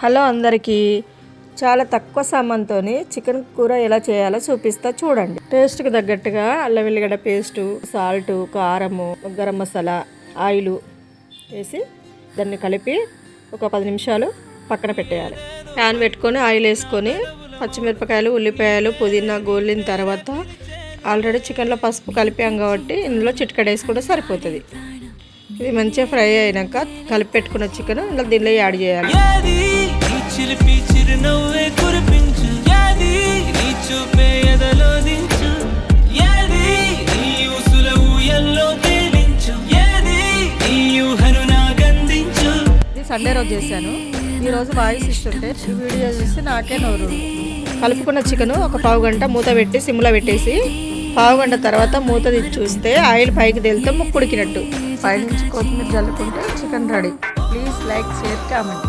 Hello అందరికీ, చాలా తక్కువ సామాన్తో చికెన్ కూర ఎలా చేయాలో చూపిస్తా చూడండి. టేస్ట్కి తగ్గట్టుగా అల్లం వెల్లిగడ్డ పేస్టు, సాల్ట్, కారము, గరం మసాలా, ఆయిల్ వేసి దాన్ని కలిపి ఒక 10 నిమిషాలు పక్కన పెట్టేయాలి. ప్యాన్ పెట్టుకొని ఆయిల్ వేసుకొని పచ్చిమిరపకాయలు, ఉల్లిపాయలు, పుదీనా గోలిన తర్వాత ఆల్రెడీ చికెన్లో పసుపు కలిపాం కాబట్టి ఇందులో చిటికెడు వేసుకుంటే సరిపోతుంది. ఇది మంచిగా ఫ్రై అయినాక కలిపి పెట్టుకున్న చికెన్ దీనిలో యాడ్ చేయాలి. ఇది సండే రోజు చేశాను. ఈరోజు వాయిస్ ఇస్తుంటే ఈ వీడియో చూసి నాకే నోరు. కలుపుకున్న చికెన్ ఒక పావు గంట మూత పెట్టి సిమ్లో పెట్టేసి పావు గంట తర్వాత మూత తీసి చూస్తే ఆయిల్ పైకి తేలితే ముక్కుడికినట్టు. పైనుంచి కొత్తిమీర చల్లుకుంటే chicken ready. Please like, share, comment.